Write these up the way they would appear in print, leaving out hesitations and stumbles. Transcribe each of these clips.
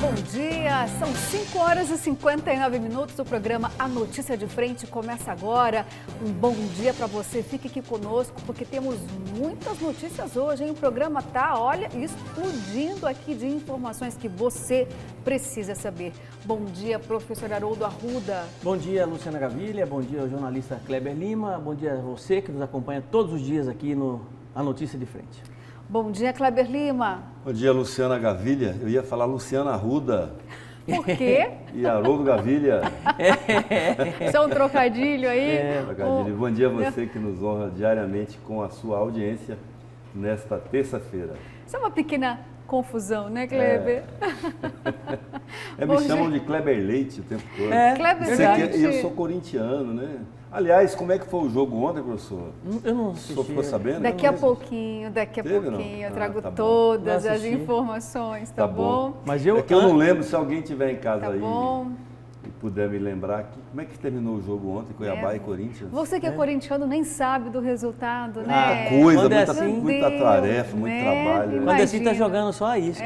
bom dia. São 5 horas e 59 minutos. O programa A Notícia de Frente começa agora. Um bom dia para você. Fique aqui conosco porque temos muitas notícias hoje, hein? O programa tá, olha, explodindo aqui de informações que você precisa saber. Bom dia, professor Haroldo Arruda. Bom dia, Luciana Gavilha. Bom dia, jornalista Kleber Lima. Bom dia a você que nos acompanha todos os dias aqui no A Notícia de Frente. Bom dia, Kleber Lima. Bom dia, Luciana Gavilha. Eu ia falar Luciana Arruda. Por quê? E Haroldo Gavilha. Isso é um trocadilho aí? Trocadilho. Bom dia a você que nos honra diariamente com a sua audiência nesta terça-feira. Isso é uma pequena confusão, né, Kleber? Me chamam de Kleber Leite o tempo todo. Kleber Leite. E eu sou corintiano, né? Aliás, como é que foi o jogo ontem, professor? Eu não O assisti. senhor ficou sabendo? Daqui a pouquinho, eu trago todas as informações, tá bom? Mas É que eu não lembro, se alguém tiver em casa Tá aí bom. e puder me lembrar, como é que terminou o jogo ontem, Cuiabá e Corinthians? Você que é corintiano nem sabe do resultado, né? Muita coisa, Quando é muita, assim, muita tarefa, muito né? trabalho. Né? Quando assim tá Imagina. jogando só a isca.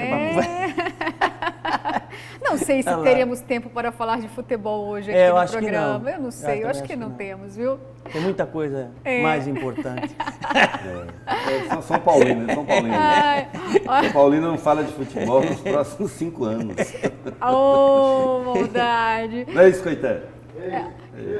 Não sei se Olha lá. teremos tempo para falar de futebol hoje aqui Eu no acho que programa. não. Eu não sei, eu acho que também não temos, viu? Tem muita coisa mais importante. São Paulino, São Paulino. Ai, São Paulino não fala de futebol nos próximos 5 anos. ô, maldade. Não é isso, Coité?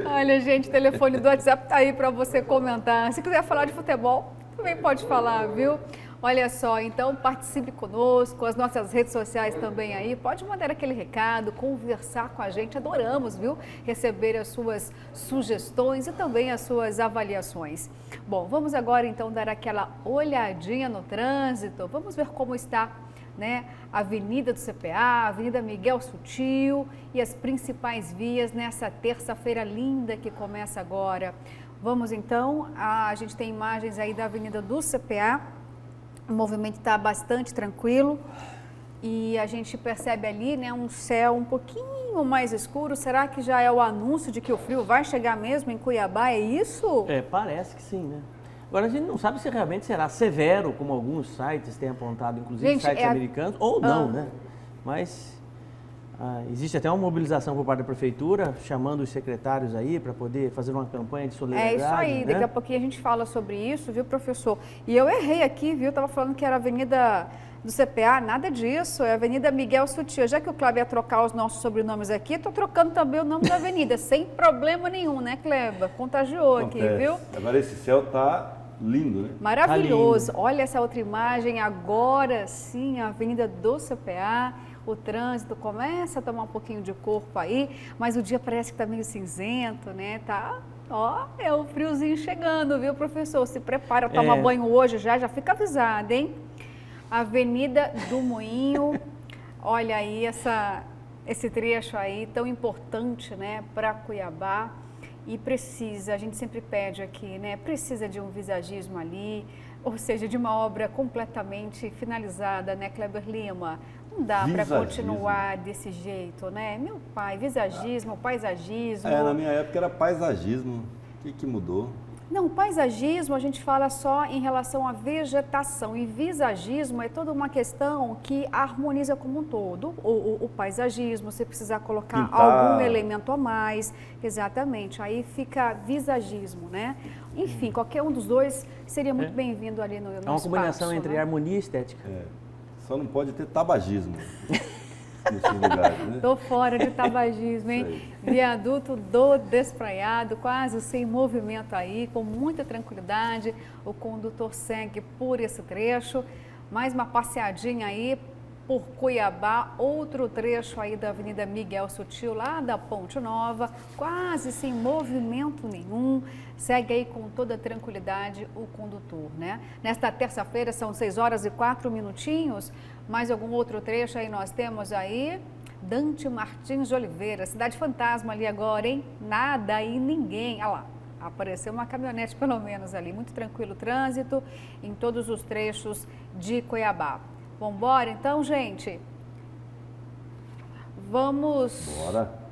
Olha, gente, o telefone do WhatsApp tá aí para você comentar. Se quiser falar de futebol, também pode falar, viu? Olha só, então participe conosco, as nossas redes sociais também aí, pode mandar aquele recado, conversar com a gente, adoramos, viu? Receber as suas sugestões e também as suas avaliações. Bom, vamos agora então dar aquela olhadinha no trânsito, vamos ver como está, né, a Avenida do CPA, Avenida Miguel Sutil e as principais vias nessa terça-feira linda que começa agora. Vamos então, a gente tem imagens aí da Avenida do CPA. O movimento está bastante tranquilo e a gente percebe ali, né, um céu um pouquinho mais escuro. Será que já é o anúncio de que o frio vai chegar mesmo em Cuiabá? É isso? Parece que sim, né? Agora a gente não sabe se realmente será severo, como alguns sites têm apontado, inclusive Gente, sites americanos, ou não, né? Mas existe até uma mobilização por parte da prefeitura, chamando os secretários aí para poder fazer uma campanha de solidariedade. É isso aí, né? daqui a pouquinho a gente fala sobre isso, viu, professor? E eu errei aqui, viu? Tava falando que era a Avenida do CPA, nada disso, é a Avenida Miguel Sutil. Já que o Kleber ia trocar os nossos sobrenomes aqui, tô trocando também o nome da avenida, sem problema nenhum, né, Kleber? Contagiou aqui, viu? Agora esse céu tá lindo, né? Maravilhoso. Tá lindo. Olha essa outra imagem, agora sim, a Avenida do CPA. O trânsito começa a tomar um pouquinho de corpo aí, mas o dia parece que tá meio cinzento, né? Tá, ó, é o friozinho chegando, viu, professor? Se prepara, toma banho hoje já fica avisado, hein? Avenida do Moinho, olha aí esse trecho aí tão importante, né, para Cuiabá. E precisa, a gente sempre pede aqui, né? Precisa de um visagismo ali, ou seja, de uma obra completamente finalizada, né, Kleber Lima? Não dá para continuar desse jeito, né? Meu pai, visagismo, paisagismo. Na minha época era paisagismo. O que mudou? Não, paisagismo a gente fala só em relação à vegetação e visagismo é toda uma questão que harmoniza como um todo. O paisagismo, você precisar colocar algum elemento a mais, exatamente, aí fica visagismo, né? Enfim, qualquer um dos dois seria muito bem-vindo ali no espaço. É uma combinação entre né? harmonia e estética. Só não pode ter tabagismo nesses lugares, né? Tô fora de tabagismo, hein? Viaduto do Despraiado, quase sem movimento aí, com muita tranquilidade. O condutor segue por esse trecho. Mais uma passeadinha aí por Cuiabá, outro trecho aí da Avenida Miguel Sutil, lá da Ponte Nova, quase sem movimento nenhum. Segue aí com toda tranquilidade o condutor, né? Nesta terça-feira são 6 horas e 4 minutinhos. Mais algum outro trecho aí nós temos aí? Dante Martins de Oliveira, cidade fantasma ali agora, hein? Nada e ninguém. Olha lá, apareceu uma caminhonete pelo menos ali. Muito tranquilo o trânsito em todos os trechos de Cuiabá. Vamos embora então, gente? Vamos... Bora.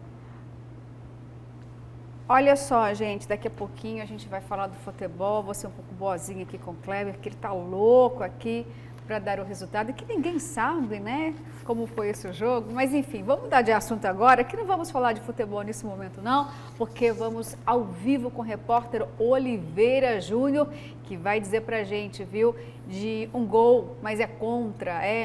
Olha só, gente, daqui a pouquinho a gente vai falar do futebol. Vou ser um pouco boazinha aqui com o Kleber, que ele tá louco aqui para dar o resultado, e que ninguém sabe, né, como foi esse jogo. Mas enfim, vamos mudar de assunto agora, que não vamos falar de futebol nesse momento não, porque vamos ao vivo com o repórter Oliveira Júnior, que vai dizer pra gente, viu, de um gol, mas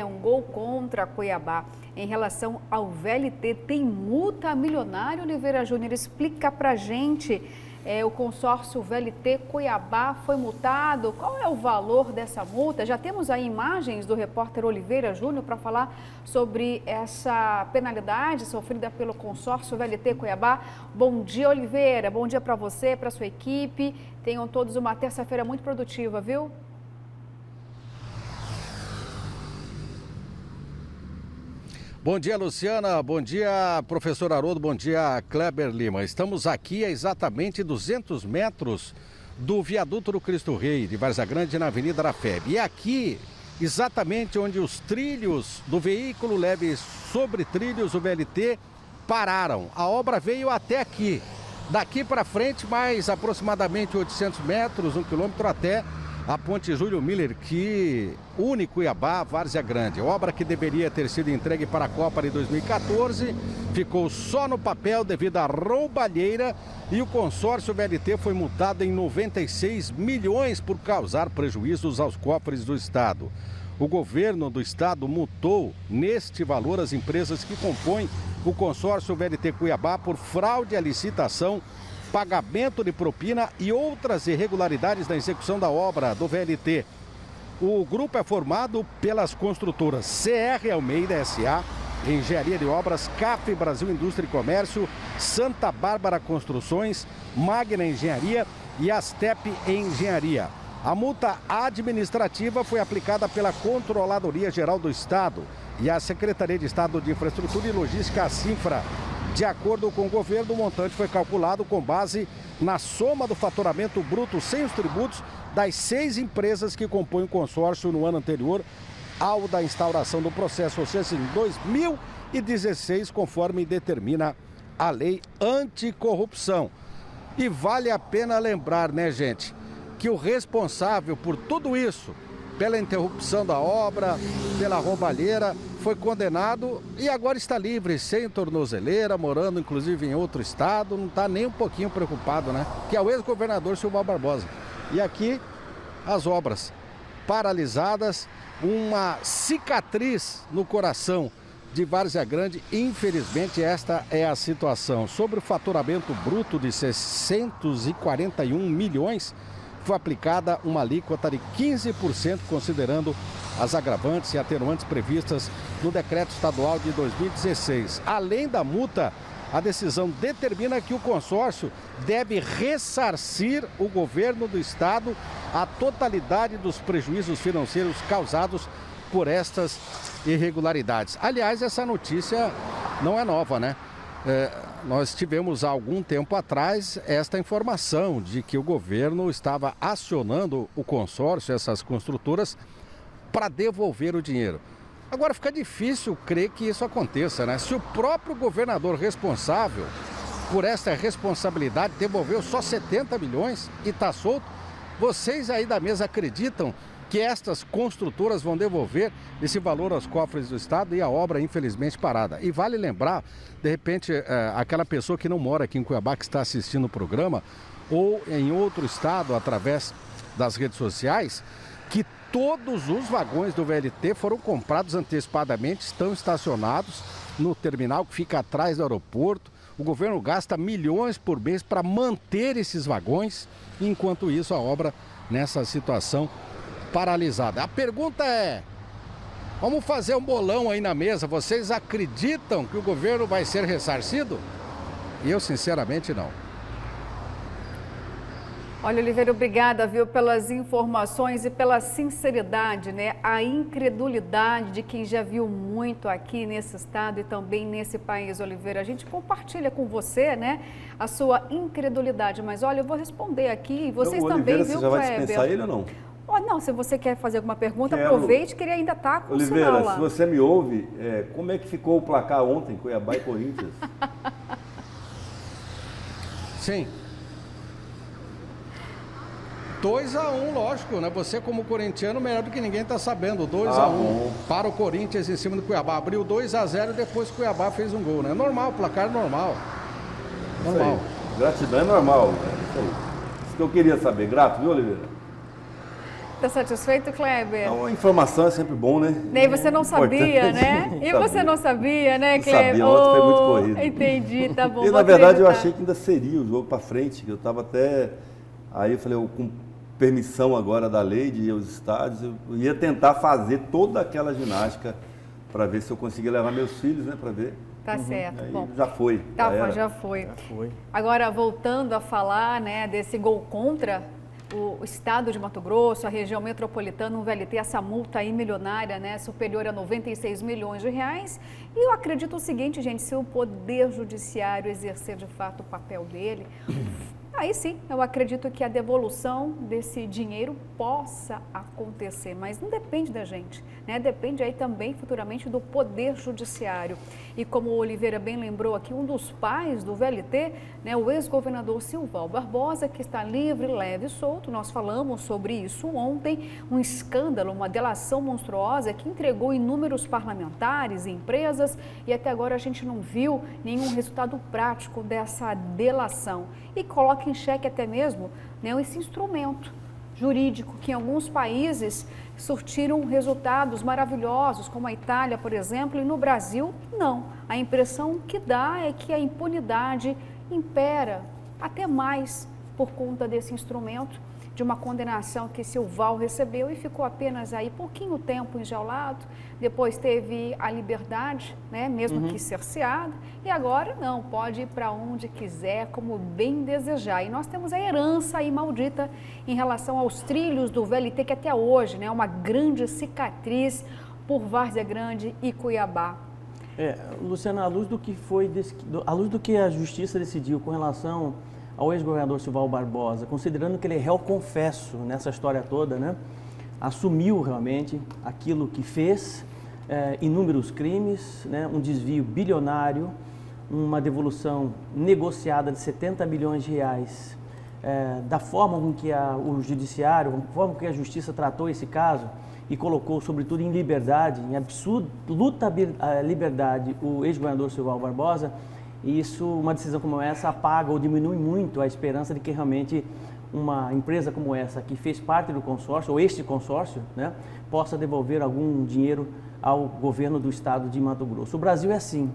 um gol contra Cuiabá. Em relação ao VLT, tem multa milionária, Oliveira Júnior? Explica pra gente. O consórcio VLT Cuiabá foi multado. Qual é o valor dessa multa? Já temos aí imagens do repórter Oliveira Júnior para falar sobre essa penalidade sofrida pelo consórcio VLT Cuiabá. Bom dia, Oliveira. Bom dia para você, para sua equipe. Tenham todos uma terça-feira muito produtiva, viu? Bom dia, Luciana. Bom dia, professor Haroldo. Bom dia, Kleber Lima. Estamos aqui a exatamente 200 metros do viaduto do Cristo Rei, de Várzea Grande, na Avenida da FEB. E aqui, exatamente onde os trilhos do veículo leve sobre trilhos, o VLT, pararam. A obra veio até aqui. Daqui para frente, mais aproximadamente 800 metros, 1 quilômetro até a ponte Júlio Miller, que une Cuiabá a Várzea Grande. Obra que deveria ter sido entregue para a Copa de 2014, ficou só no papel devido à roubalheira e o consórcio VLT foi multado em 96 milhões por causar prejuízos aos cofres do Estado. O governo do Estado multou neste valor as empresas que compõem o consórcio VLT Cuiabá por fraude à licitação, pagamento de propina e outras irregularidades na execução da obra do VLT. O grupo é formado pelas construtoras CR Almeida S.A., Engenharia de Obras, CAF Brasil Indústria e Comércio, Santa Bárbara Construções, Magna Engenharia e Astep Engenharia. A multa administrativa foi aplicada pela Controladoria Geral do Estado e a Secretaria de Estado de Infraestrutura e Logística, a Cinfra. De acordo com o governo, o montante foi calculado com base na soma do faturamento bruto sem os tributos das 6 empresas que compõem o consórcio no ano anterior ao da instauração do processo, ou seja, em 2016, conforme determina a lei anticorrupção. E vale a pena lembrar, né, gente, que o responsável por tudo isso, pela interrupção da obra, pela roubalheira, foi condenado e agora está livre, sem tornozeleira, morando inclusive em outro estado, não está nem um pouquinho preocupado, né? Que é o ex-governador Silval Barbosa. E aqui, as obras paralisadas, uma cicatriz no coração de Várzea Grande. Infelizmente, esta é a situação. Sobre o faturamento bruto de 641 milhões, foi aplicada uma alíquota de 15%, considerando as agravantes e atenuantes previstas no decreto estadual de 2016. Além da multa, a decisão determina que o consórcio deve ressarcir o governo do estado a totalidade dos prejuízos financeiros causados por estas irregularidades. Aliás, essa notícia não é nova, né? Nós tivemos há algum tempo atrás esta informação de que o governo estava acionando o consórcio, essas construtoras, para devolver o dinheiro. Agora fica difícil crer que isso aconteça, né? Se o próprio governador responsável por esta responsabilidade devolveu só 70 milhões e está solto, vocês aí da mesa acreditam que estas construtoras vão devolver esse valor aos cofres do Estado e a obra, infelizmente, parada? E vale lembrar, de repente, aquela pessoa que não mora aqui em Cuiabá, que está assistindo o programa, ou em outro estado, através das redes sociais, que todos os vagões do VLT foram comprados antecipadamente, estão estacionados no terminal que fica atrás do aeroporto. O governo gasta milhões por mês para manter esses vagões, enquanto isso a obra nessa situação paralisada. A pergunta é, vamos fazer um bolão aí na mesa, vocês acreditam que o governo vai ser ressarcido? Eu sinceramente não. Olha, Oliveira, obrigada, viu, pelas informações e pela sinceridade, né? A incredulidade de quem já viu muito aqui nesse estado e também nesse país, Oliveira. A gente compartilha com você, né, a sua incredulidade. Mas olha, eu vou responder aqui, vocês então, também, Oliveira, viu, você já vai Kleber? dispensar ele ou não? Oh, não, se você quer fazer alguma pergunta, aproveite que ele ainda está com o sinal Oliveira, lá. se você me ouve, como é que ficou o placar ontem, Cuiabá e Corinthians? Sim. 2-1, lógico, né? Você como corintiano, melhor do que ninguém está sabendo. 2-1 bom. para o Corinthians em cima do Cuiabá. Abriu 2-0 e depois o Cuiabá fez um gol, né? Normal, placar normal. Normal. Gratidão é normal, né? Isso que eu queria saber. Grato, viu, Oliveira? Tá satisfeito, Kleber? Então, a informação é sempre bom, né? E você não sabia, né? E você não sabia, né, Kleber? Sabia, ontem foi muito corrido. Entendi, tá bom. E na verdade eu achei que ainda seria o jogo para frente, que eu estava até... Aí eu falei, com permissão agora da lei de ir aos estádios, eu ia tentar fazer toda aquela ginástica para ver se eu conseguia levar meus filhos, né, para ver. Tá certo. Aí Bom, já foi. já foi. Já foi. Agora, voltando a falar, né, desse gol contra o estado de Mato Grosso, a região metropolitana, um VLT, essa multa aí milionária, né, superior a 96 milhões de reais. E eu acredito o seguinte, gente, se o Poder Judiciário exercer de fato o papel dele, aí sim, eu acredito que a devolução desse dinheiro possa acontecer, mas não depende da gente, né? Depende aí também futuramente do Poder Judiciário. E como o Oliveira bem lembrou aqui, um dos pais do VLT, né, o ex-governador Silval Barbosa, que está livre, leve e solto, nós falamos sobre isso ontem, um escândalo, uma delação monstruosa que entregou inúmeros parlamentares e empresas e até agora a gente não viu nenhum resultado prático dessa delação. E coloca em xeque até mesmo, né, esse instrumento jurídico que em alguns países surtiram resultados maravilhosos, como a Itália, por exemplo, e no Brasil, não. A impressão que dá é que a impunidade impera até mais por conta desse instrumento, de uma condenação que Silval recebeu e ficou apenas aí pouquinho tempo enjaulado, depois teve a liberdade, né, mesmo que cerceada, e agora não, pode ir para onde quiser, como bem desejar. E nós temos a herança aí maldita em relação aos trilhos do VLT, que até hoje, né, é uma grande cicatriz por Várzea Grande e Cuiabá. Luciana, à luz do que a Justiça decidiu com relação ao ex-governador Silval Barbosa, considerando que ele é réu confesso nessa história toda, né? Assumiu realmente aquilo que fez, inúmeros crimes, né? Um desvio bilionário, uma devolução negociada de 70 milhões de reais, da forma com que o judiciário, da forma com que a justiça tratou esse caso e colocou, sobretudo, em liberdade, em absoluta liberdade, o ex-governador Silval Barbosa. Isso, uma decisão como essa apaga ou diminui muito a esperança de que realmente uma empresa como essa, que fez parte do consórcio, ou este consórcio, né, possa devolver algum dinheiro ao governo do estado de Mato Grosso. O Brasil é assim,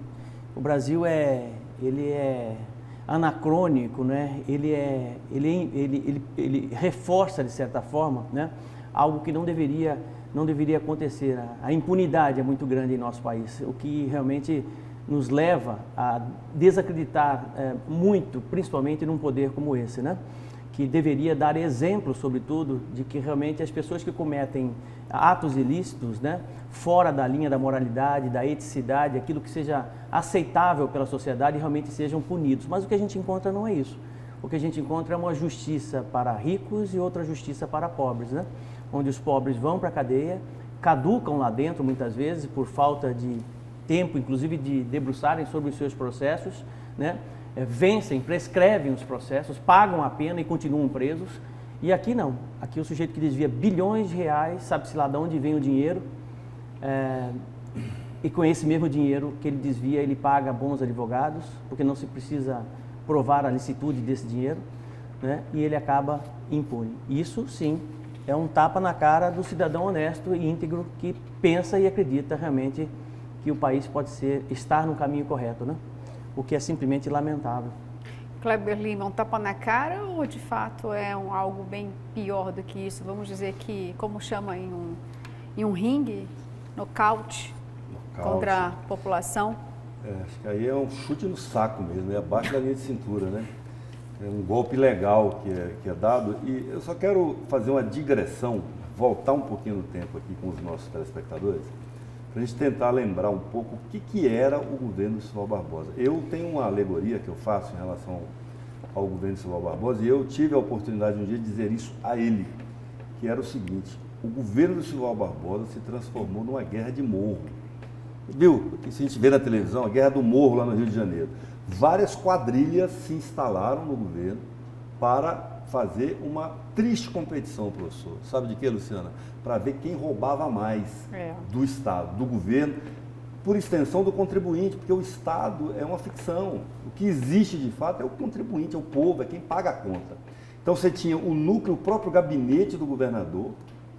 o Brasil ele é anacrônico, né? Ele reforça, de certa forma, né, algo que não deveria acontecer. A impunidade é muito grande em nosso país, o que realmente nos leva a desacreditar muito, principalmente num poder como esse, né? Que deveria dar exemplo, sobretudo, de que realmente as pessoas que cometem atos ilícitos, né, fora da linha da moralidade, da eticidade, aquilo que seja aceitável pela sociedade, realmente sejam punidos. Mas o que a gente encontra não é isso. O que a gente encontra é uma justiça para ricos e outra justiça para pobres, né? Onde os pobres vão para a cadeia, caducam lá dentro muitas vezes por falta de tempo, inclusive de debruçarem sobre os seus processos, né? Vencem, prescrevem os processos, pagam a pena e continuam presos. E aqui não, aqui o sujeito que desvia bilhões de reais, sabe-se lá de onde vem o dinheiro, e com esse mesmo dinheiro que ele desvia, ele paga bons advogados, porque não se precisa provar a licitude desse dinheiro, né? E ele acaba impune. Isso sim é um tapa na cara do cidadão honesto e íntegro que pensa e acredita realmente que o país pode estar no caminho correto, né? O que é simplesmente lamentável. Kleber Lima, um tapa na cara ou de fato é algo bem pior do que isso? Vamos dizer que, como chama em um ringue, nocaute contra a população? Acho que aí é um chute no saco mesmo, é abaixo da linha de cintura, né? É um golpe legal que é dado. E eu só quero fazer uma digressão, voltar um pouquinho no tempo aqui com os nossos telespectadores, para a gente tentar lembrar um pouco o que era o governo de Silval Barbosa. Eu tenho uma alegoria que eu faço em relação ao governo de Silval Barbosa, e eu tive a oportunidade um dia de dizer isso a ele, que era o seguinte: o governo de Silval Barbosa se transformou numa guerra de morro. Viu? Se a gente vê na televisão, a guerra do morro lá no Rio de Janeiro. Várias quadrilhas se instalaram no governo para fazer uma triste competição, professor. Sabe de quê, Luciana? Para ver quem roubava mais do Estado, do governo, por extensão do contribuinte, porque o Estado é uma ficção. O que existe de fato é o contribuinte, é o povo, é quem paga a conta. Então você tinha o núcleo, o próprio gabinete do governador,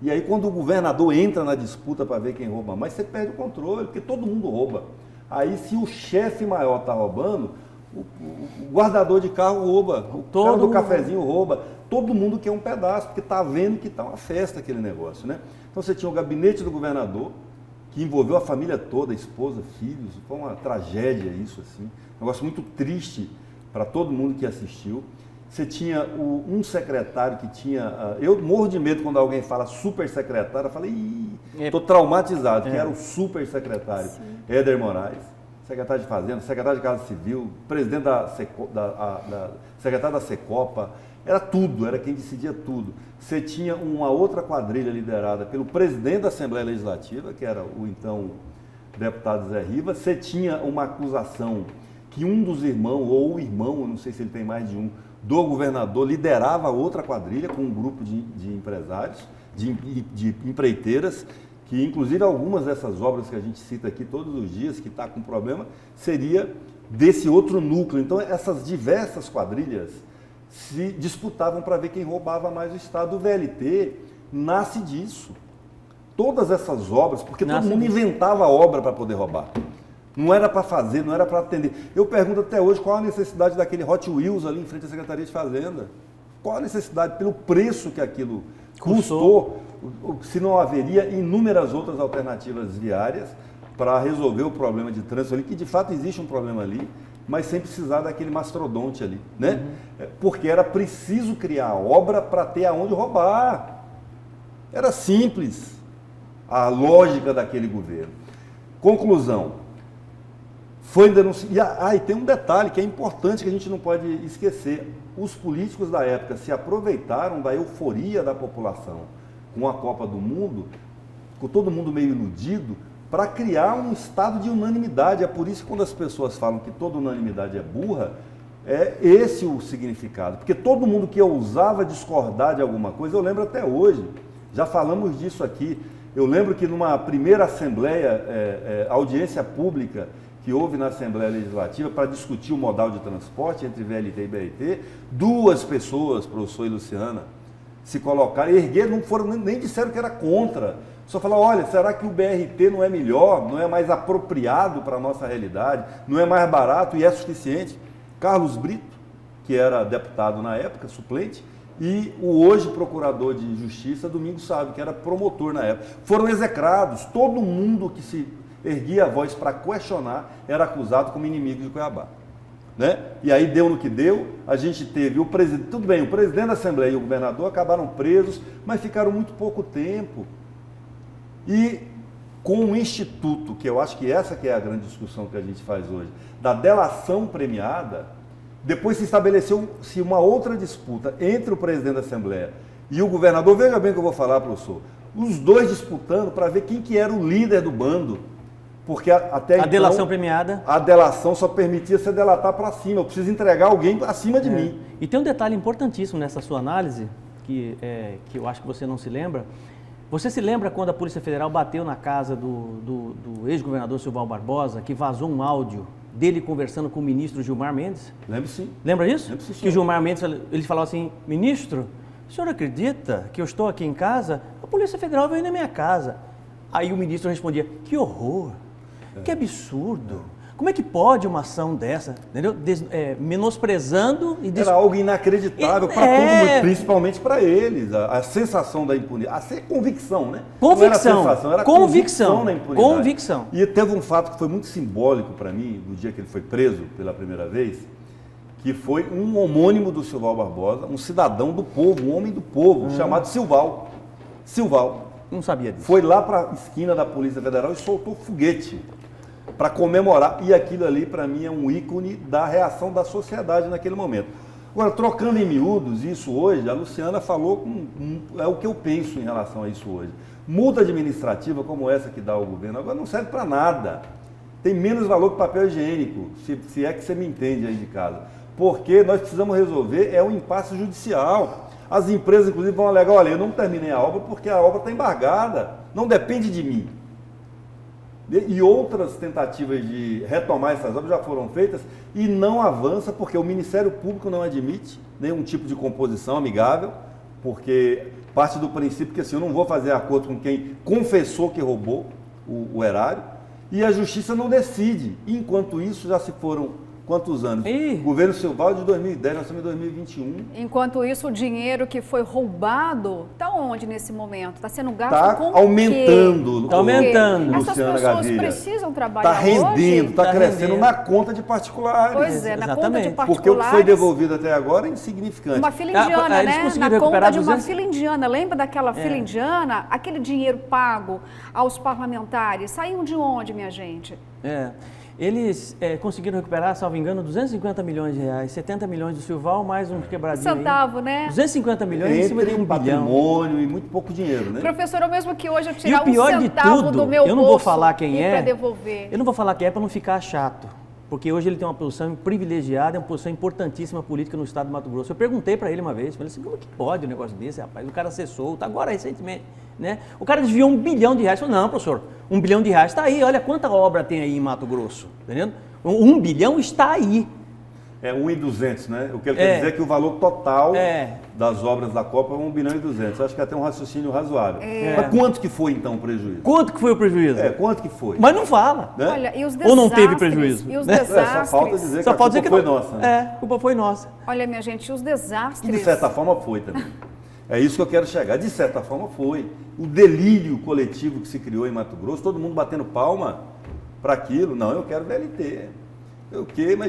e aí quando o governador entra na disputa para ver quem rouba mais, você perde o controle, porque todo mundo rouba. Aí se o chefe maior está roubando, o guardador de carro rouba, o cara do cafezinho rouba, todo mundo quer um pedaço, porque está vendo que está uma festa aquele negócio, né? Então você tinha o gabinete do governador, que envolveu a família toda, esposa, filhos, foi uma tragédia isso, assim, um negócio muito triste para todo mundo que assistiu. Você tinha um secretário que tinha... eu morro de medo quando alguém fala super secretário, eu falei, estou traumatizado, que era o super secretário, Éder Moraes, secretário de Fazenda, secretário de Casa Civil, presidente secretário da Secopa, era tudo, era quem decidia tudo. Você tinha uma outra quadrilha liderada pelo presidente da Assembleia Legislativa, que era o então deputado Zé Rivas. Você tinha uma acusação que um dos irmãos, ou o irmão, eu não sei se ele tem mais de um, do governador, liderava outra quadrilha com um grupo de empresários, de empreiteiras, que inclusive algumas dessas obras que a gente cita aqui todos os dias, que está com problema, seria desse outro núcleo. Então essas diversas quadrilhas se disputavam para ver quem roubava mais o Estado. O VLT nasce disso. Todas essas obras, porque todo mundo inventava obra para poder roubar. Não era para fazer, não era para atender. Eu pergunto até hoje qual a necessidade daquele Hot Wheels ali em frente à Secretaria de Fazenda. Qual a necessidade? Pelo preço que aquilo custou, se não haveria inúmeras outras alternativas viárias para resolver o problema de trânsito ali, que de fato existe um problema ali, mas sem precisar daquele mastrodonte ali, né? Porque era preciso criar a obra para ter aonde roubar. Era simples a lógica daquele governo. Conclusão, foi denunciado. E tem um detalhe que é importante que a gente não pode esquecer. Os políticos da época se aproveitaram da euforia da população com a Copa do Mundo, com todo mundo meio iludido, para criar um estado de unanimidade. É por isso que quando as pessoas falam que toda unanimidade é burra, é esse o significado. Porque todo mundo que ousava discordar de alguma coisa, eu lembro até hoje, já falamos disso aqui, eu lembro que numa primeira assembleia, audiência pública, que houve na Assembleia Legislativa para discutir o modal de transporte entre VLT e BRT, duas pessoas, professor e Luciana, se colocaram, ergueram, não foram, nem disseram que era contra. Só falaram, olha, será que o BRT não é melhor, não é mais apropriado para a nossa realidade, não é mais barato e é suficiente? Carlos Brito, que era deputado na época, suplente, e o hoje procurador de Justiça, Domingos Sávio, que era promotor na época. Foram execrados, todo mundo que se erguia a voz para questionar era acusado como inimigo de Cuiabá. Né? E aí deu no que deu, a gente teve o presidente, tudo bem, o presidente da Assembleia e o governador acabaram presos, mas ficaram muito pouco tempo. E com um instituto, que eu acho que essa que é a grande discussão que a gente faz hoje, da delação premiada, depois se estabeleceu-se uma outra disputa entre o presidente da Assembleia e o governador. Veja bem o que eu vou falar, professor. Os dois disputando para ver quem que era o líder do bando. Porque até então, delação premiada. A delação só permitia você delatar para cima. Eu preciso entregar alguém acima de mim. E tem um detalhe importantíssimo nessa sua análise, que eu acho que você não se lembra. Você se lembra quando a Polícia Federal bateu na casa do ex-governador Silval Barbosa, que vazou um áudio dele conversando com o ministro Gilmar Mendes? Lembro sim. Lembra disso? Lembro sim. Que o Gilmar Mendes, ele falava assim, ministro, o senhor acredita que eu estou aqui em casa? A Polícia Federal veio na minha casa. Aí o ministro respondia, que horror, que absurdo. Como é que pode uma ação dessa, entendeu? Menosprezando e... Era algo inacreditável para todo mundo, principalmente para eles. A sensação da impunidade, a convicção, né? Convicção. Não era sensação, era convicção da impunidade. Convicção. E teve um fato que foi muito simbólico para mim, no dia que ele foi preso pela primeira vez, que foi um homônimo do Silval Barbosa, um cidadão do povo, um homem do povo, chamado Silval. Silval. Não sabia disso. Foi lá para a esquina da Polícia Federal e soltou foguete para comemorar. E aquilo ali, para mim, é um ícone da reação da sociedade naquele momento. Agora, trocando em miúdos, isso hoje, a Luciana falou, é o que eu penso em relação a isso hoje. Multa administrativa como essa que dá ao governo agora não serve para nada. tem menos valor que papel higiênico, se é que você me entende aí de casa. Porque nós precisamos resolver o impasse judicial. As empresas, inclusive, vão alegar, olha, eu não terminei a obra porque a obra está embargada, não depende de mim. E outras tentativas de retomar essas obras já foram feitas e não avança porque o Ministério Público não admite nenhum tipo de composição amigável, porque parte do princípio que assim, eu não vou fazer acordo com quem confessou que roubou o erário, e a Justiça não decide. Enquanto isso, já se foram quantos anos? Governo Silval de 2010, nós estamos em 2021. Enquanto isso, o dinheiro que foi roubado está onde nesse momento? Está sendo gasto com aumentando. Está aumentando. Essas pessoas precisam trabalhar hoje. Está rendendo, está crescendo rendendo. Na conta de particulares. Pois é, na conta de particulares. Porque o que foi devolvido até agora é insignificante. Uma fila indiana, né? Na conta de uma fila indiana. Lembra daquela fila indiana? Aquele dinheiro pago aos parlamentares. Saiu de onde, minha gente? Eles conseguiram recuperar, salvo engano, 250 milhões de reais, 70 milhões do Silval, mais um quebradinho. Centavo, né? 250 milhões em cima de um patrimônio e muito pouco dinheiro, né? Professor, eu mesmo que hoje eu tirar um centavo do meu bolso eu não vou falar quem para devolver. Eu não vou falar quem é para não ficar chato, porque hoje ele tem uma posição privilegiada, uma posição importantíssima política no estado do Mato Grosso. Eu perguntei para ele uma vez, falei assim, como que pode um negócio desse, rapaz? O cara ser solto, agora recentemente, né? O cara desviou R$1 bilhão. Eu falei, não, professor, R$1 bilhão está aí, olha quanta obra tem aí em Mato Grosso, entendeu? R$1 bilhão está aí. É 1.200, né? O que ele quer dizer é que o valor total das obras da Copa é 1 bilhão e 200. Acho que até um raciocínio razoável. Mas quanto que foi então o prejuízo? Quanto que foi o prejuízo? Quanto que foi? Mas não fala. Né? Olha, e os desastres, ou não teve prejuízo? E os desastres. Só falta dizer que a culpa foi nossa. Né? A culpa foi nossa. Olha, minha gente, os desastres... E de certa forma foi também. É isso que eu quero chegar. De certa forma foi. O delírio coletivo que se criou em Mato Grosso, todo mundo batendo palma para aquilo. Não, eu quero VLT.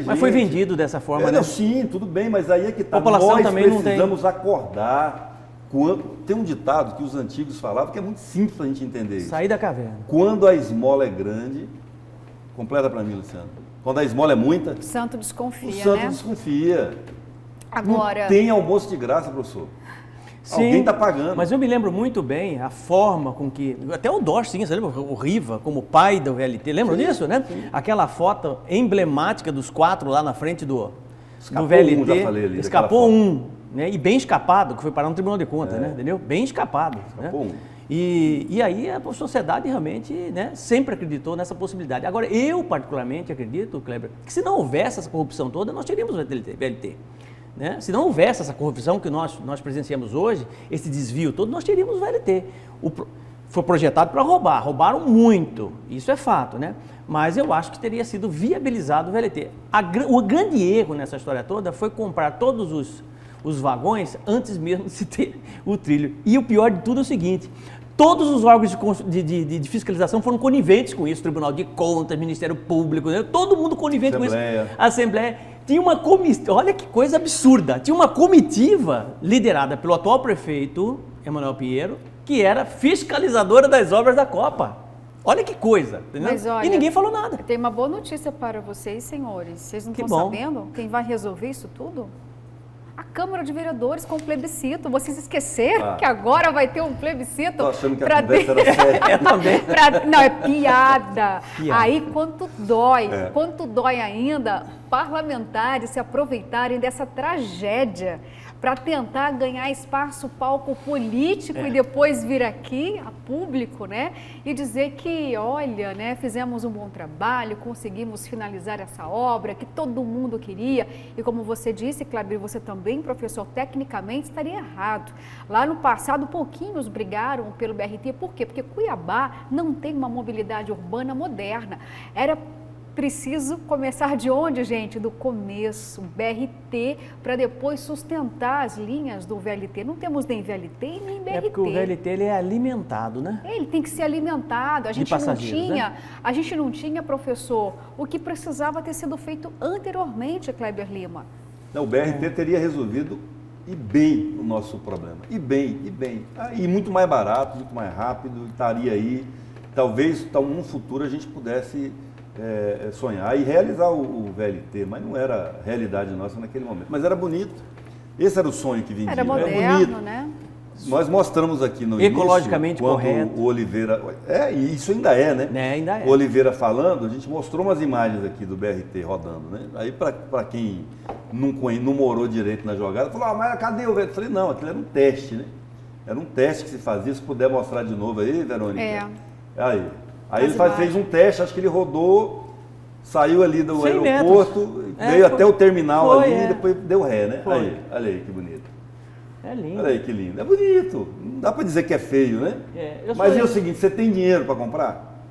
Mas foi vendido dessa forma, né? Sim, tudo bem, mas aí é que está. Nós também precisamos acordar. Tem um ditado que os antigos falavam que é muito simples para a gente entender isso. Sair da caverna. Quando a esmola é grande, completa para mim, Luciano. Quando a esmola é muita, o santo desconfia, o santo desconfia. Agora... Não tem almoço de graça, professor. Sim, alguém está pagando. Mas eu me lembro muito bem a forma com que... Até o Dor, sim, você lembra? O Riva, como pai do VLT. Lembra disso, né? Sim. Aquela foto emblemática dos 4 lá na frente do VLT. Já falei ali, escapou um, né? E bem escapado, que foi parar no Tribunal de Contas, né? Entendeu? Bem escapado. Escapou, né? E aí a sociedade realmente, né, sempre acreditou nessa possibilidade. Agora, eu particularmente acredito, Kleber, que se não houvesse essa corrupção toda, nós teríamos VLT. Né? Se não houvesse essa corrupção que nós presenciamos hoje, esse desvio todo, nós teríamos o VLT. Foi projetado para roubar, roubaram muito, isso é fato, né? Mas eu acho que teria sido viabilizado o VLT. O grande erro nessa história toda foi comprar todos os vagões antes mesmo de se ter o trilho. E o pior de tudo é o seguinte, todos os órgãos de fiscalização foram coniventes com isso, Tribunal de Contas, Ministério Público, né? Todo mundo conivente com isso. Assembleia. Tinha uma comitiva, olha que coisa absurda, tinha uma comitiva liderada pelo atual prefeito, Emanuel Pinheiro, que era fiscalizadora das obras da Copa. Olha que coisa, entendeu? Mas olha, e ninguém falou nada. Tem uma boa notícia para vocês, senhores. Vocês não estão sabendo quem vai resolver isso tudo? A Câmara de Vereadores com plebiscito. Vocês esqueceram que agora vai ter um plebiscito? Tô achando que a conversa era séria. também. Não, é piada. Aí, quanto dói ainda parlamentares se aproveitarem dessa tragédia para tentar ganhar espaço, palco político e depois vir aqui a público, né? E dizer que, olha, né, fizemos um bom trabalho, conseguimos finalizar essa obra que todo mundo queria. E como você disse, Kleber, você também, professor, tecnicamente estaria errado. Lá no passado, pouquinhos brigaram pelo BRT. Por quê? Porque Cuiabá não tem uma mobilidade urbana moderna. Era preciso começar de onde, gente? Do começo, BRT, para depois sustentar as linhas do VLT. Não temos nem VLT nem BRT. É porque o VLT ele é alimentado, né? Ele tem que ser alimentado. A gente não tinha, professor, o que precisava ter sido feito anteriormente, Kleber Lima. Não, o BRT teria resolvido e bem o nosso problema. E bem. E muito mais barato, muito mais rápido, estaria aí. Talvez, num futuro, a gente pudesse sonhar e realizar o VLT, mas não era realidade nossa naquele momento. Mas era bonito. Esse era o sonho que vendia. Era moderno, né? Nós mostramos aqui no ecologicamente início, correto. O Oliveira... E isso ainda é, né? Ainda é. O Oliveira falando, a gente mostrou umas imagens aqui do BRT rodando, né? Aí para quem não morou direito na jogada, falou, mas cadê o velho? Eu falei, não, aquilo era um teste, né? Era um teste que se fazia, se puder mostrar de novo aí, Verônica. Aí ele fez um teste, acho que ele rodou, saiu ali do aeroporto, veio até o terminal e depois deu ré, né? Aí, olha aí que bonito. É lindo. Olha aí que lindo. É bonito. Não dá para dizer que é feio, né? Mas é o seguinte, você tem dinheiro para comprar?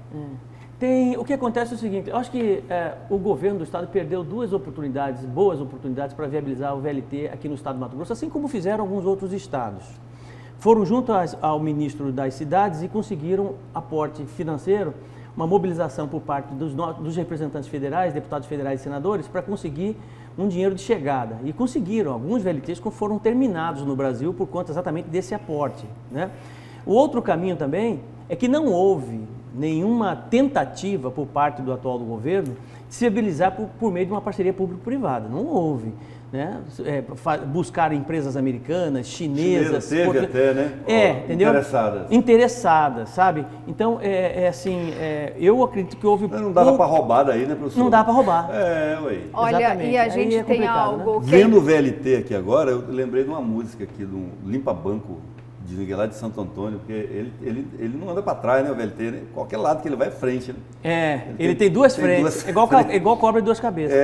O que acontece é o seguinte, eu acho que o governo do estado perdeu boas oportunidades para viabilizar o VLT aqui no estado do Mato Grosso, assim como fizeram alguns outros estados. Foram junto ao ministro das cidades e conseguiram aporte financeiro, uma mobilização por parte dos representantes federais, deputados federais e senadores, para conseguir um dinheiro de chegada. E conseguiram, alguns VLTs foram terminados no Brasil por conta exatamente desse aporte, né? O outro caminho também é que não houve nenhuma tentativa por parte do atual governo de se viabilizar por meio de uma parceria público-privada. Não houve. Né? Buscar empresas americanas, chinesas... Teve até, né? Entendeu? Interessadas, sabe? Então, eu acredito que houve... Não dava para roubar daí, né, professor? Não dá para roubar. Olha, exatamente. E a gente tem algo... Né? Vendo o VLT aqui agora, eu lembrei de uma música aqui, do Limpa Banco, de Miguel lá de Santo Antônio, porque ele não anda para trás, né, o VLT, né? Qualquer lado que ele vai, frente, né? Ele tem duas frentes, igual cobra de duas cabeças.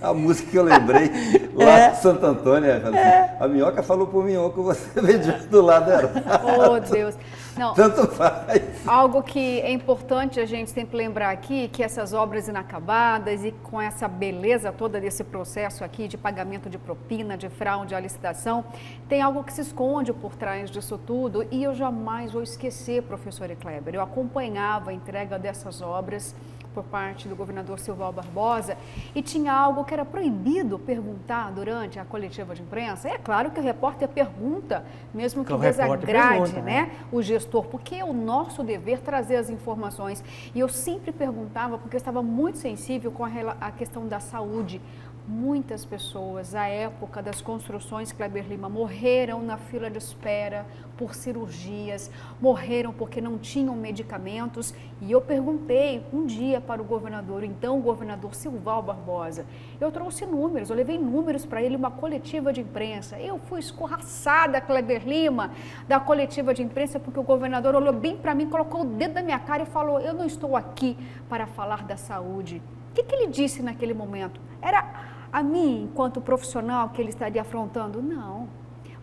A música que eu lembrei, lá de Santo Antônio, assim, a minhoca falou pro minhoca, você veio do lado dela. Oh, Deus. Não, tanto faz. Algo que é importante a gente sempre lembrar aqui, que essas obras inacabadas e com essa beleza toda desse processo aqui de pagamento de propina, de fraude à licitação, tem algo que se esconde por trás disso tudo e eu jamais vou esquecer, professor Kleber, eu acompanhava a entrega dessas obras por parte do governador Silval Barbosa e tinha algo que era proibido perguntar durante a coletiva de imprensa. E é claro que o repórter pergunta, mesmo que desagrade, né, o gestor, porque é o nosso dever trazer as informações. E eu sempre perguntava, porque eu estava muito sensível com a questão da saúde. Muitas pessoas, à época das construções Kleber Lima, morreram na fila de espera por cirurgias, morreram porque não tinham medicamentos. E eu perguntei um dia para o governador, então o governador Silval Barbosa, eu trouxe números, eu levei números para ele, uma coletiva de imprensa. Eu fui escorraçada, Kleber Lima, da coletiva de imprensa, porque o governador olhou bem para mim, colocou o dedo na minha cara e falou, eu não estou aqui para falar da saúde. O que ele disse naquele momento? Era a mim, enquanto profissional, que ele estaria afrontando? Não,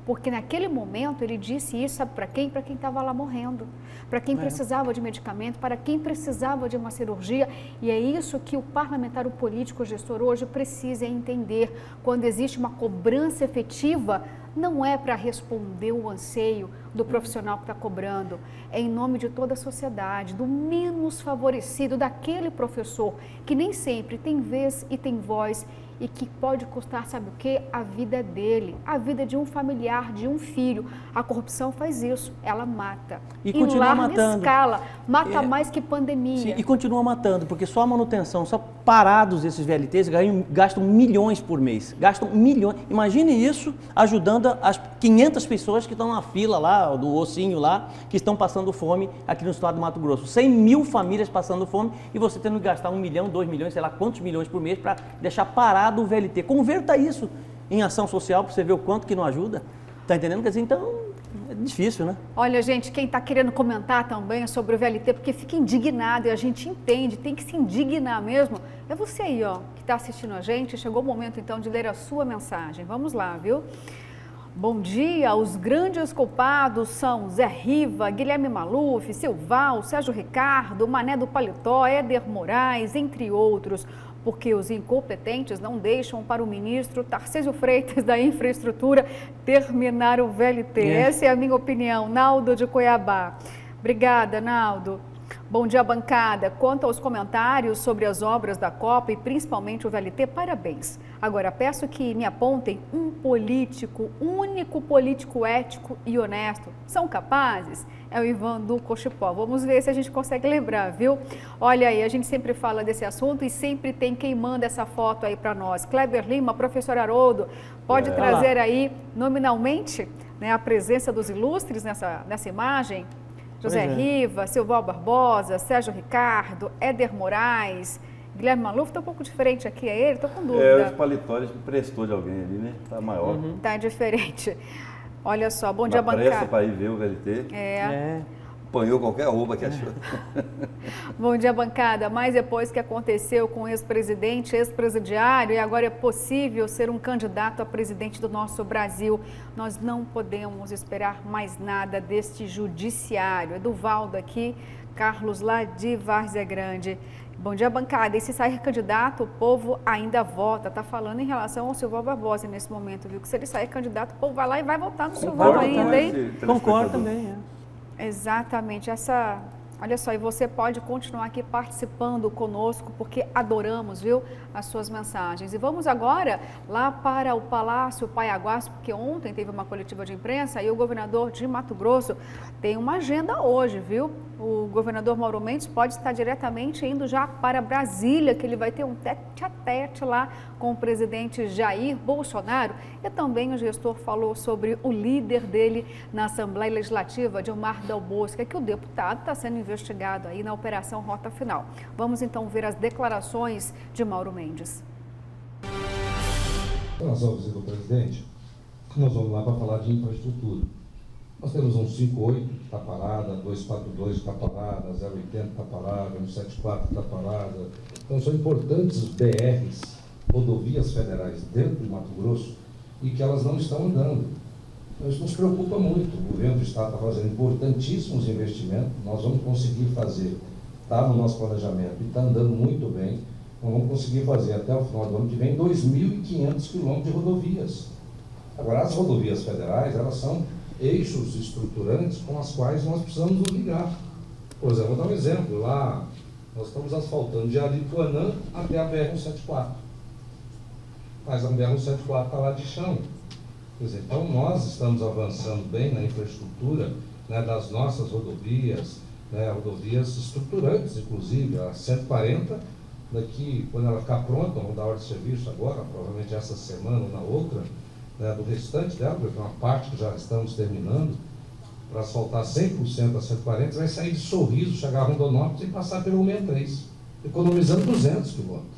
porque naquele momento ele disse isso, sabe para quem? Para quem estava lá morrendo, para quem precisava de medicamento, para quem precisava de uma cirurgia, e é isso que o parlamentar, o político, o gestor hoje precisa entender. Quando existe uma cobrança efetiva, não é para responder o anseio do profissional que está cobrando, é em nome de toda a sociedade, do menos favorecido, daquele professor que nem sempre tem vez e tem voz e que pode custar, sabe o quê? A vida dele, a vida de um familiar, de um filho. A corrupção faz isso, ela mata. E continua larga matando. Escala, mata mais que pandemia. Sim, e continua matando, porque só a manutenção, só parados esses VLTs gastam milhões por mês. Gastam milhões. Imagine isso ajudando as 500 pessoas que estão na fila lá, do ossinho lá, que estão passando fome aqui no estado do Mato Grosso. 100 mil famílias passando fome e você tendo que gastar 1 milhão, 2 milhões, sei lá quantos milhões por mês para deixar parado o VLT. Converta isso em ação social para você ver o quanto que não ajuda. Está entendendo? Quer dizer, então é difícil, né? Olha, gente, quem está querendo comentar também sobre o VLT, porque fica indignado e a gente entende, tem que se indignar mesmo. É você aí, ó, que está assistindo a gente. Chegou o momento, então, de ler a sua mensagem. Vamos lá, viu? Bom dia, os grandes culpados são Zé Riva, Guilherme Maluf, Silval, Sérgio Ricardo, Mané do Paletó, Éder Moraes, entre outros, porque os incompetentes não deixam para o ministro Tarcísio Freitas da Infraestrutura terminar o VLT. Essa é a minha opinião. Naldo de Cuiabá. Obrigada, Naldo. Bom dia, bancada. Quanto aos comentários sobre as obras da Copa e principalmente o VLT, parabéns. Agora, peço que me apontem um político, único político ético e honesto. São capazes? É o Ivan do Cochipó. Vamos ver se a gente consegue lembrar, viu? Olha aí, a gente sempre fala desse assunto e sempre tem quem manda essa foto aí para nós. Kleber Lima, professor Haroldo, pode trazer aí nominalmente né, a presença dos ilustres nessa imagem. José Pois é. Riva, Silval Barbosa, Sérgio Ricardo, Éder Moraes, Guilherme Maluf. Está um pouco diferente aqui, é ele? Estou com Os dúvida. paletós me prestou de alguém ali, né? Tá maior. Está diferente. Olha só, bom Na dia, pressa bancada. para ir ver o VLT. É. Apanhou qualquer roupa que achou. Bom dia, bancada. Mas depois que aconteceu com o ex-presidente, ex-presidiário, e agora é possível ser um candidato a presidente do nosso Brasil, nós não podemos esperar mais nada deste judiciário. Eduvaldo aqui, Carlos lá de Várzea Grande. Bom dia, bancada. E se sair candidato, o povo ainda vota. Está falando em relação ao Silval Barbosa nesse momento, viu? Que se ele sair candidato, o povo vai lá e vai votar no Silval Concordo com ainda, hein? esse telespectador. Concordo também, é. Exatamente, olha só, e você pode continuar aqui participando conosco, porque adoramos, viu, as suas mensagens. E vamos agora lá para o Palácio Paiaguás, porque ontem teve uma coletiva de imprensa e o governador de Mato Grosso tem uma agenda hoje, viu? O governador Mauro Mendes pode estar diretamente indo já para Brasília, que ele vai ter um tete-a-tete lá com o presidente Jair Bolsonaro. E também o gestor falou sobre o líder dele na Assembleia Legislativa, Dilmar Dal Bosque, que o deputado está sendo investigado aí na Operação Rota Final. Vamos então ver as declarações de Mauro Mendes. Com relação à visita do presidente, nós vamos lá para falar de infraestrutura. Nós temos um 58 que está parada, 242 que está parada, 080 está parada, 174 está parada. Então são importantes BRs, rodovias federais dentro do Mato Grosso e que elas não estão andando. Então, isso nos preocupa muito. O governo do Estado está fazendo importantíssimos investimentos, nós vamos conseguir fazer, está no nosso planejamento e está andando muito bem. Nós vamos conseguir fazer até o final do ano que vem 2.500 quilômetros de rodovias. Agora, as rodovias federais, elas são eixos estruturantes com as quais nós precisamos nos ligar. Por exemplo, vou dar um exemplo. Lá, nós estamos asfaltando de Aripuanã até a BR-174. Mas a BR-174 está lá de chão. Quer dizer, então, nós estamos avançando bem na infraestrutura, né, das nossas rodovias, né, rodovias estruturantes, inclusive. A 140, daqui, quando ela ficar pronta, vamos dar ordem de serviço agora, provavelmente essa semana ou na outra, né, do restante dela, porque é uma parte que já estamos terminando, para asfaltar 100% a 140, vai sair de Sorriso, chegar a Rondonópolis e passar pelo 63, economizando 200 quilômetros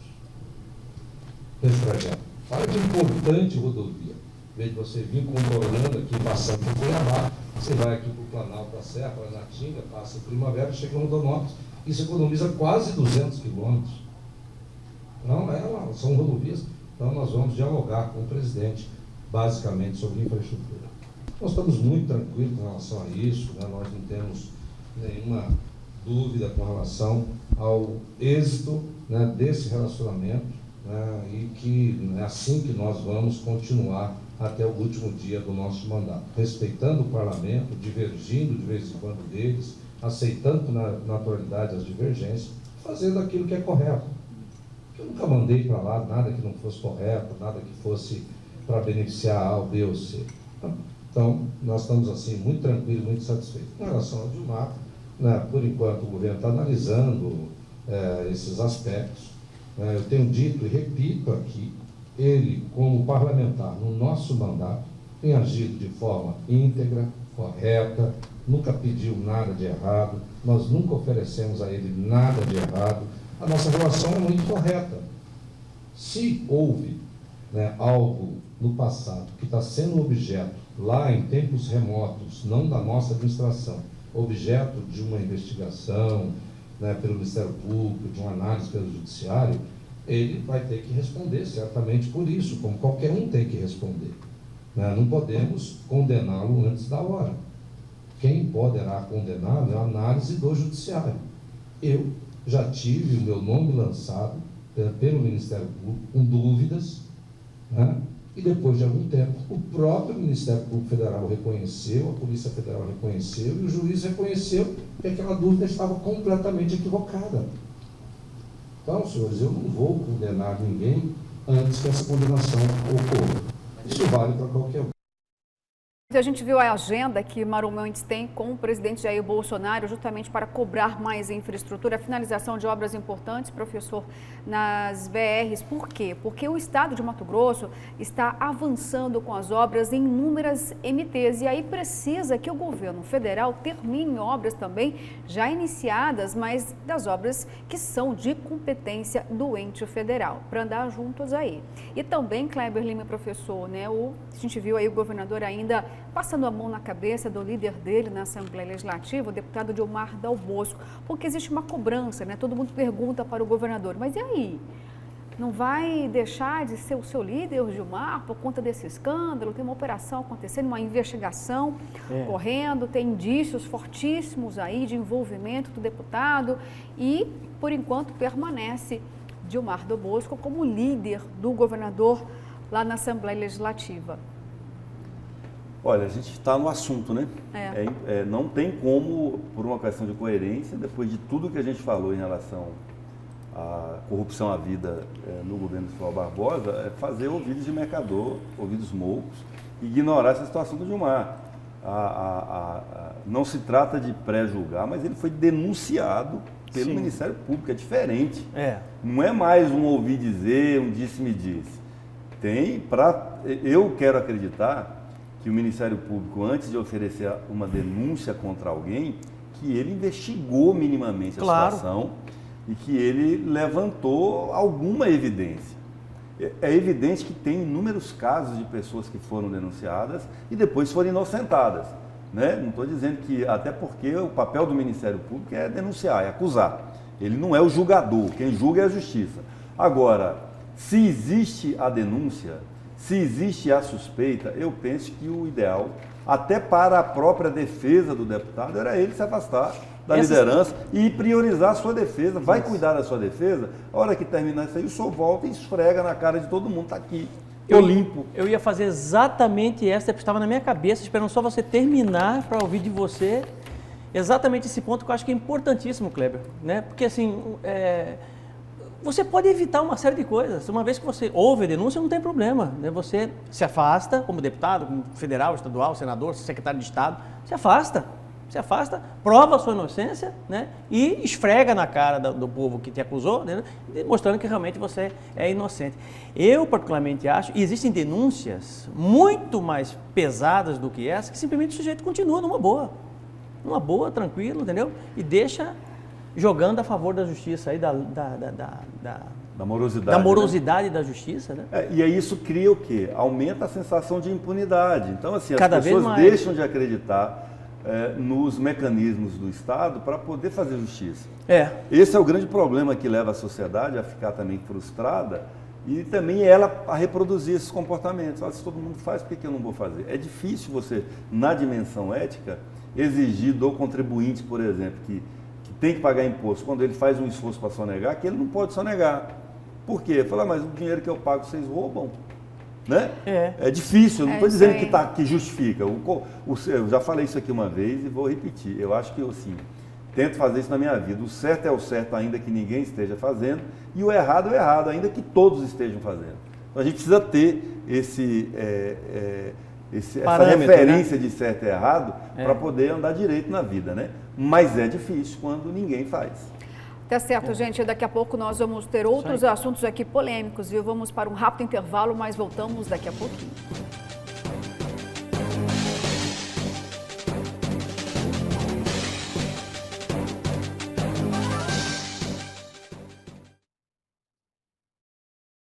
nesse trajeto. Olha que importante rodovia. Em vez de você vir controlando aqui, passando por Cuiabá, você vai aqui para o Planalto da Serra, para Natinga, passa em Primavera, chega em Rondonópolis, e se economiza quase 200 quilômetros. Não, são rodovias. Então nós vamos dialogar com o presidente basicamente sobre infraestrutura. Nós estamos muito tranquilos com relação a isso, né? Nós não temos nenhuma dúvida com relação ao êxito, né, desse relacionamento, né, e que é assim que nós vamos continuar até o último dia do nosso mandato, respeitando o parlamento, divergindo de vez em quando deles, aceitando na naturalidade as divergências, fazendo aquilo que é correto. Eu nunca mandei para lá nada que não fosse correto, nada que fosse para beneficiar A, B ou C. Então, nós estamos assim muito tranquilos, muito satisfeitos. Em relação ao Dilmar, né, por enquanto o governo está analisando esses aspectos. Eu tenho dito e repito aqui, ele, como parlamentar, no nosso mandato, tem agido de forma íntegra, correta, nunca pediu nada de errado, nós nunca oferecemos a ele nada de errado. A nossa relação é muito correta. Se houve, né, algo no passado que está sendo objeto, lá em tempos remotos, não da nossa administração, objeto de uma investigação, né, pelo Ministério Público, de uma análise pelo Judiciário, ele vai ter que responder certamente por isso, como qualquer um tem que responder. Né? Não podemos condená-lo antes da hora. Quem poderá condená-lo é a análise do Judiciário. Eu já tive o meu nome lançado pelo Ministério Público com dúvidas, né? E depois de algum tempo, o próprio Ministério Público Federal reconheceu, a Polícia Federal reconheceu e o juiz reconheceu que aquela dúvida estava completamente equivocada. Então, senhores, eu não vou condenar ninguém antes que essa condenação ocorra. Isso vale para qualquer um. A gente viu a agenda que Mauro Mendes tem com o presidente Jair Bolsonaro, justamente para cobrar mais infraestrutura, a finalização de obras importantes, professor, nas BRs. Por quê? Porque o estado de Mato Grosso está avançando com as obras em inúmeras MTs e aí precisa que o governo federal termine obras também já iniciadas, mas das obras que são de competência do ente federal, para andar juntos aí. E também, Kleber Lima, professor, né, a gente viu aí o governador ainda passando a mão na cabeça do líder dele na Assembleia Legislativa, o deputado Gilmar Dal Bosco, porque existe uma cobrança, né? Todo mundo pergunta para o governador, mas e aí? Não vai deixar de ser o seu líder, o Gilmar, por conta desse escândalo? Tem uma operação acontecendo, uma investigação correndo, tem indícios fortíssimos aí de envolvimento do deputado e, por enquanto, permanece Gilmar Dal Bosco como líder do governador lá na Assembleia Legislativa. Olha, a gente está no assunto, né? Não tem como, por uma questão de coerência, depois de tudo que a gente falou em relação à corrupção à vida no governo de Silval Barbosa, fazer ouvidos de mercador, ouvidos moucos, e ignorar essa situação do Gilmar. Não se trata de pré-julgar, mas ele foi denunciado pelo Ministério Público, é diferente. Não é mais um ouvir dizer, um disse-me-disse. Eu quero acreditar que o Ministério Público, antes de oferecer uma denúncia contra alguém, que ele investigou minimamente a situação e que ele levantou alguma evidência. É evidente que tem inúmeros casos de pessoas que foram denunciadas e depois foram inocentadas, né? Não estou dizendo que, até porque o papel do Ministério Público é denunciar, é acusar. Ele não é o julgador, quem julga é a Justiça. Agora, se existe a denúncia, se existe a suspeita, eu penso que o ideal, até para a própria defesa do deputado, era ele se afastar da liderança e priorizar a sua defesa. Vai cuidar da sua defesa, a hora que terminar isso aí, o senhor volta e esfrega na cara de todo mundo, está aqui, eu limpo. Eu ia fazer exatamente essa, estava na minha cabeça, esperando só você terminar para ouvir de você exatamente esse ponto que eu acho que é importantíssimo, Kleber, né? Porque assim, você pode evitar uma série de coisas. Uma vez que você ouve a denúncia, não tem problema, né? Você se afasta como deputado, como federal, estadual, senador, secretário de Estado, se afasta, prova a sua inocência, né? E esfrega na cara do povo que te acusou, né? Mostrando que realmente você é inocente. Eu particularmente acho, e existem denúncias muito mais pesadas do que essa, que simplesmente o sujeito continua numa boa, tranquilo, entendeu? E deixa jogando a favor da justiça aí, da morosidade, né? Da justiça, né? E aí isso cria o quê? Aumenta a sensação de impunidade. Então, assim, as Cada pessoas vez mais deixam de acreditar nos mecanismos do Estado para poder fazer justiça. Esse é o grande problema que leva a sociedade a ficar também frustrada e também ela a reproduzir esses comportamentos. Se todo mundo faz, por que eu não vou fazer? É difícil você, na dimensão ética, exigir do contribuinte, por exemplo, que tem que pagar imposto, quando ele faz um esforço para sonegar, que ele não pode sonegar. Por quê? Fala, mas o dinheiro que eu pago vocês roubam. Né? É difícil, eu não estou dizendo que justifica. Eu já falei isso aqui uma vez e vou repetir. Eu acho que eu, assim, tento fazer isso na minha vida. O certo é o certo, ainda que ninguém esteja fazendo, e o errado é o errado, ainda que todos estejam fazendo. Então a gente precisa ter essa referência, né, de certo e errado para poder andar direito na vida, né? Mas é difícil quando ninguém faz. Tá certo, gente. Daqui a pouco nós vamos ter outros assuntos aqui polêmicos, viu? Vamos para um rápido intervalo, mas voltamos daqui a pouquinho.